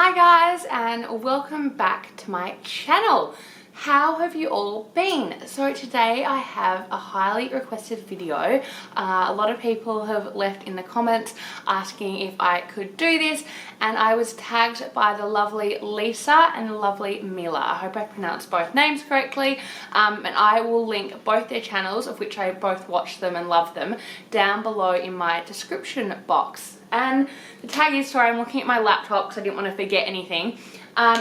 Hi guys, and welcome back to my channel. How have you all been? So today I have a highly requested video. A lot of people have left in the comments asking if I could do this, and I was tagged by the lovely Lisa and the lovely Mila. I hope I pronounced both names correctly, and I will link both their channels, of which I both watch them and love them, down below in my description box. And the tag is, sorry, I'm looking at my laptop because I didn't want to forget anything,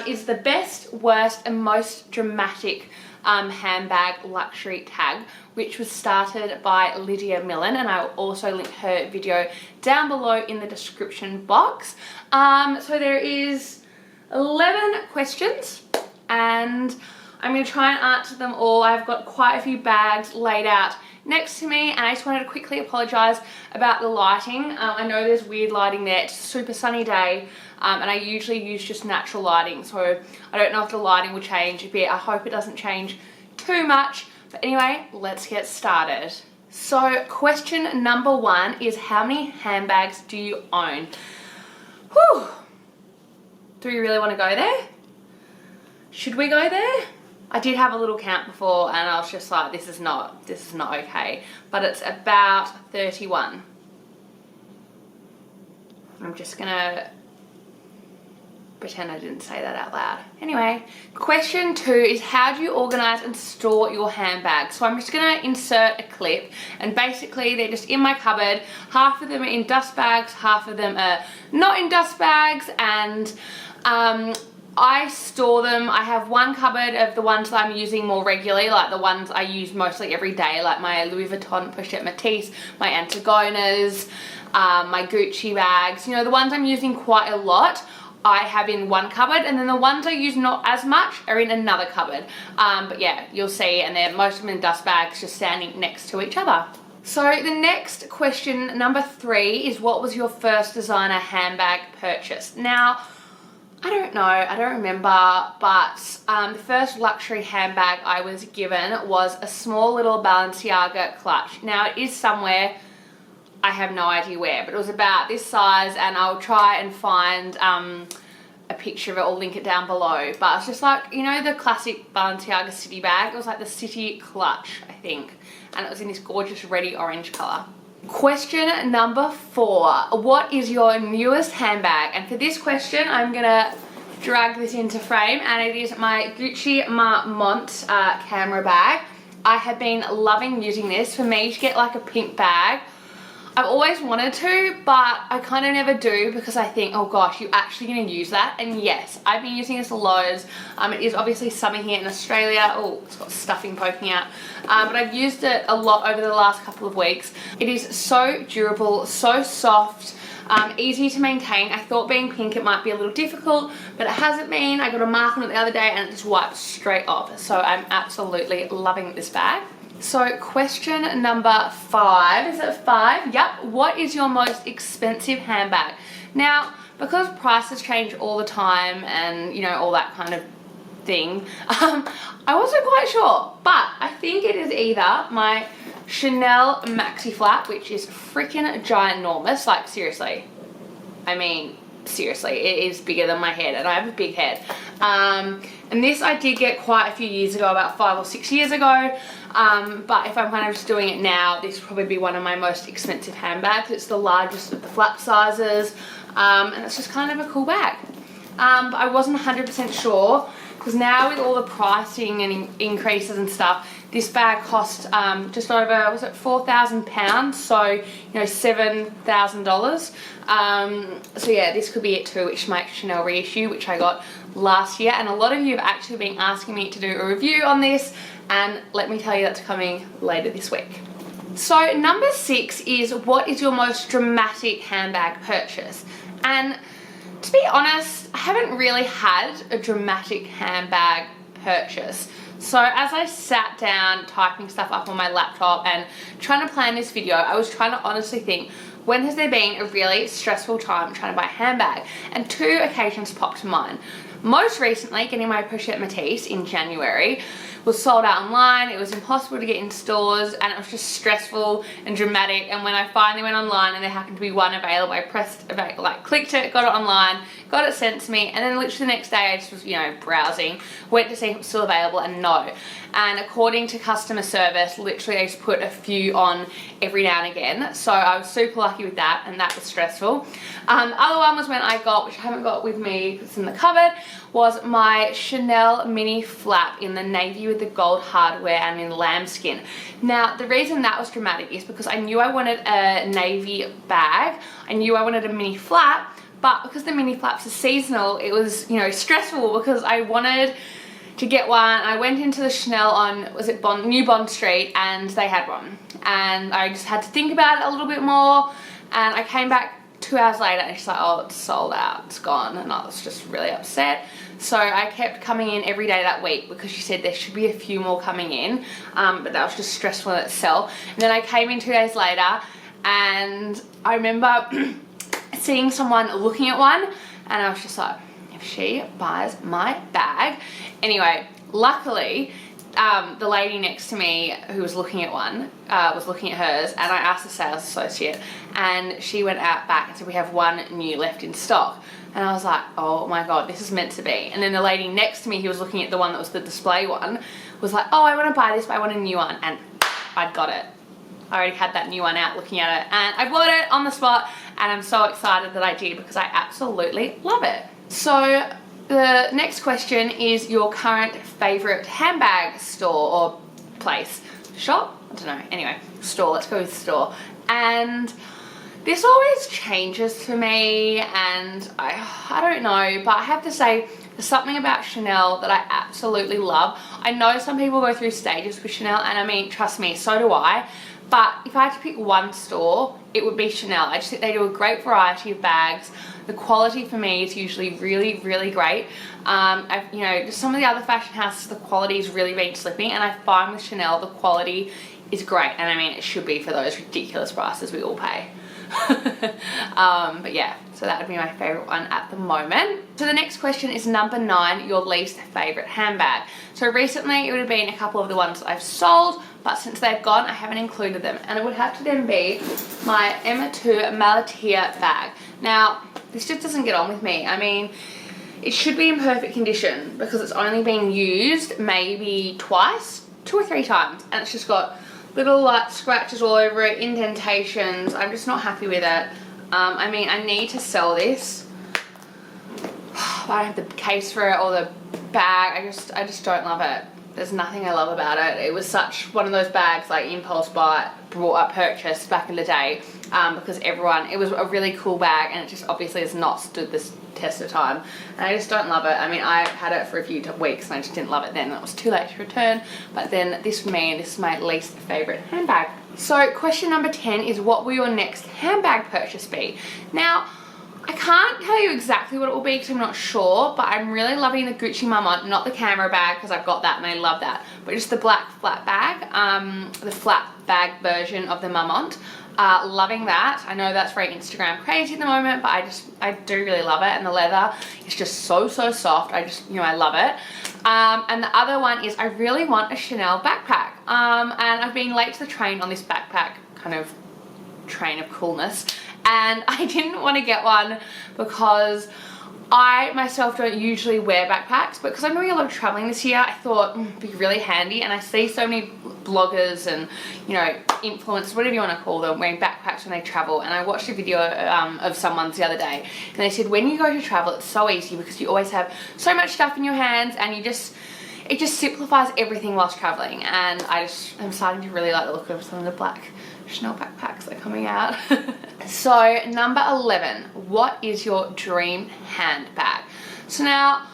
is the best, worst and most dramatic handbag luxury tag, which was started by Lydia Millen, and I will also link her video down below in the description box. So there is 11 questions and I'm going to try and answer them all. I've got quite a few bags laid out next to me, and I just wanted to quickly apologise about the lighting. I know there's weird lighting there. It's a super sunny day, and I usually use just natural lighting, so I don't know if the lighting will change a bit. I hope it doesn't change too much. But anyway, let's get started. So question number 1 is, how many handbags do you own? Whew. Do we really want to go there? Should we go there? I did have a little count before and I was just like, this is not okay. But it's about 31. I'm just gonna pretend I didn't say that out loud. Anyway, question 2 is, how do you organise and store your handbags? So I'm just gonna insert a clip, and basically they're just in my cupboard. Half of them are in dust bags, half of them are not in dust bags, and I store them. I have one cupboard of the ones that I'm using more regularly, like the ones I use mostly every day, like my Louis Vuitton Pochette Métis, my Antigonas, my Gucci bags. You know, the ones I'm using quite a lot, I have in one cupboard, and then the ones I use not as much are in another cupboard. But yeah, you'll see, and they're most of them in dust bags just standing next to each other. So the next question, number 3, is, what was your first designer handbag purchase? Now, I don't know, I don't remember, but the first luxury handbag I was given was a small little Balenciaga clutch. Now it is somewhere, I have no idea where, but it was about this size, and I'll try and find a picture of it or link it down below. But it's just like, you know, the classic Balenciaga city bag. It was like the city clutch, I think, and it was in this gorgeous reddy orange colour. Question number 4, what is your newest handbag? And for this question, I'm gonna drag this into frame, and it is my Gucci Marmont camera bag. I have been loving using this. For me to get like a pink bag, I've always wanted to, but I kind of never do, because I think, oh gosh, you're actually going to use that. And yes, I've been using this loads. It is obviously summer here in Australia. Oh, it's got stuffing poking out. But I've used it a lot over the last couple of weeks. It is so durable, so soft, easy to maintain. I thought being pink it might be a little difficult, but it hasn't been. I got a mark on it the other day and it just wiped straight off. So I'm absolutely loving this bag. So question number 5, is it 5? Yep. What is your most expensive handbag? Now, because prices change all the time and, you know, all that kind of thing, I wasn't quite sure, but I think it is either my Chanel Maxi Flat, which is freaking ginormous, like seriously. I mean, seriously, it is bigger than my head, and I have a big head. And this I did get quite a few years ago, about 5 or 6 years ago. But if I'm kind of just doing it now, this will probably be one of my most expensive handbags. It's the largest of the flap sizes, and it's just kind of a cool bag. But I wasn't 100% sure, because now with all the pricing and increases and stuff, this bag cost just over, was it £4,000? So, you know, $7,000. So yeah, this could be it too, which is my Chanel reissue, which I got last year. And a lot of you have actually been asking me to do a review on this, and let me tell you, that's coming later this week. So number 6 is, what is your most dramatic handbag purchase? And to be honest, I haven't really had a dramatic handbag purchase. So as I sat down typing stuff up on my laptop and trying to plan this video, I was trying to honestly think, when has there been a really stressful time trying to buy a handbag? And 2 occasions popped to mind. most recently getting my Pochette Matisse in January. Was sold out online. It was impossible to get in stores, and it was just stressful and dramatic. And when I finally went online and there happened to be one available, I clicked it, got it online, got it sent to me, and then literally the next day I just was, you know, browsing, went to see if it was still available, and no. And according to customer service, literally they just put a few on every now and again. So I was super lucky with that, and that was stressful. The other one was when I got, which I haven't got with me, it's in the cupboard, was my Chanel mini flap in the navy with the gold hardware and in lambskin. Now, the reason that was dramatic is because I knew I wanted a navy bag. I knew I wanted a mini flap, but because the mini flaps are seasonal, it was, you know, stressful because I wanted to get one. I went into the Chanel on, was it New Bond Street, and they had one. And I just had to think about it a little bit more, and I came back 2 hours later and she's like, oh, it's sold out, it's gone. And I was just really upset. So I kept coming in every day that week because she said there should be a few more coming in, but that was just stressful in itself. And then I came in 2 days later, and I remember seeing someone looking at one, and I was just like, if she buys my bag. Anyway, luckily, the lady next to me who was looking at one was looking at hers, and I asked the sales associate, and she went out back and said we have one new left in stock. And I was like, oh my god, this is meant to be. And then the lady next to me who was looking at the one that was the display one was like, oh, I want to buy this, but I want a new one. And I'd got it. I already had that new one out looking at it, and I bought it on the spot, and I'm so excited that I did because I absolutely love it. So the next question is your current favorite handbag store or place. Shop? I don't know. Anyway, store. Let's go with store. And this always changes for me, and I don't know, but I have to say there's something about Chanel that I absolutely love. I know some people go through stages with Chanel, and I mean, trust me, so do I. But if I had to pick one store, it would be Chanel. I just think they do a great variety of bags. The quality for me is usually really, really great. You know, just some of the other fashion houses, the quality has really been slipping, and I find with Chanel the quality is great. And I mean, it should be for those ridiculous prices we all pay. But yeah, so that would be my favorite one at the moment. So the next question is number 9, your least favorite handbag. So recently it would have been a couple of the ones I've sold, but since they've gone, I haven't included them, and it would have to then be my M2 Malatia bag. Now, this just doesn't get on with me. I mean, it should be in perfect condition because it's only been used maybe twice, 2 or 3 times, and it's just got little like scratches all over it, indentations. I'm just not happy with it. I mean, I need to sell this, but I don't have the case for it or the bag. I just don't love it. There's nothing I love about it. It was such one of those bags like impulse buy, purchase back in the day, because it was a really cool bag, and it just obviously has not stood this test of time, and I just don't love it. I mean, I had it for a few weeks and I just didn't love it then. It was too late to return, but then this for me, and this is my least favorite handbag. So question number 10 is, what will your next handbag purchase be? Now, I can't tell you exactly what it will be because I'm not sure, but I'm really loving the Gucci Marmont, not the camera bag because I've got that and I love that, but just the black flat bag, the flat bag version of the Marmont. Loving that. I know that's very Instagram crazy at the moment, but I do really love it, and the leather is just so soft. I love it. And the other one is I really want a Chanel backpack, and I've been late to the train on this backpack kind of train of coolness, and I didn't want to get one because I myself don't usually wear backpacks, but because I'm doing a lot of traveling this year, I thought it'd be really handy. And I see so many bloggers and, you know, influencers, whatever you want to call them, wearing backpacks when they travel. And I watched a video of someone's the other day, and they said when you go to travel, it's so easy because you always have so much stuff in your hands, and it just simplifies everything whilst traveling. And I'm starting to really like the look of some of the black Chanel backpacks that are coming out. So number 11, what is your dream handbag? So now,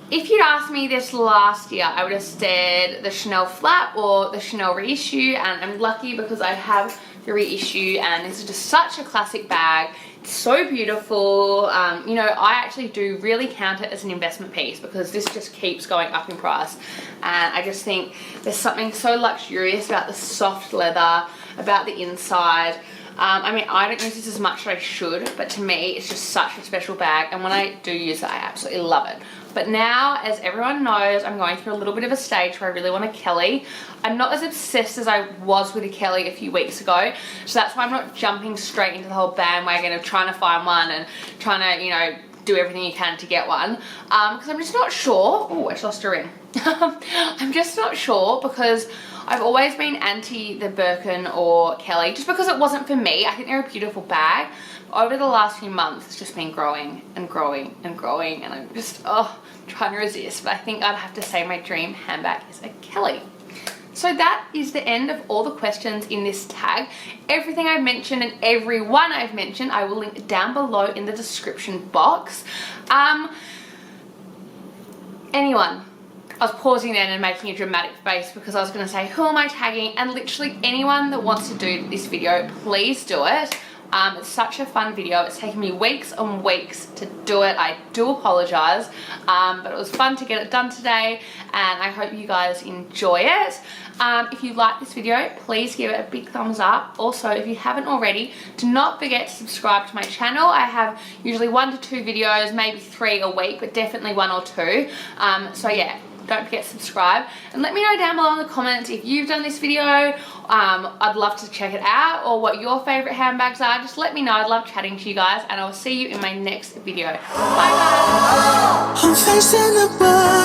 if you'd asked me this last year, I would have said the Chanel flap or the Chanel reissue, and I'm lucky because I have the reissue, and this is just such a classic bag. It's so beautiful. You know, I actually do really count it as an investment piece because this just keeps going up in price, and I just think there's something so luxurious about the soft leather, about the inside. I mean, I don't use this as much as I should, but to me, it's just such a special bag. And when I do use it, I absolutely love it. But now, as everyone knows, I'm going through a little bit of a stage where I really want a Kelly. I'm not as obsessed as I was with a Kelly a few weeks ago. So that's why I'm not jumping straight into the whole bandwagon of trying to find one and trying to, you know, do everything you can to get one. Because I'm just not sure. Oh, I just lost a ring. I'm just not sure because I've always been anti the Birkin or Kelly just because it wasn't for me. I think they're a beautiful bag. Over the last few months, it's just been growing and growing and growing, and I'm just, trying to resist. But I think I'd have to say my dream handbag is a Kelly. So that is the end of all the questions in this tag. Everything I've mentioned and everyone I've mentioned, I will link down below in the description box. Anyone, I was pausing then and making a dramatic face because I was going to say, who am I tagging? And literally anyone that wants to do this video, please do it. It's such a fun video. It's taken me weeks and weeks to do it. I do apologize, but it was fun to get it done today, and I hope you guys enjoy it. If you like this video, please give it a big thumbs up. Also, if you haven't already, do not forget to subscribe to my channel. I have usually 1 to 2 videos, maybe 3 a week, but definitely 1 or 2. So yeah, don't forget to subscribe, and let me know down below in the comments if you've done this video. I'd love to check it out, or what your favorite handbags are. Just let me know. I'd love chatting to you guys, and I'll see you in my next video. Bye guys.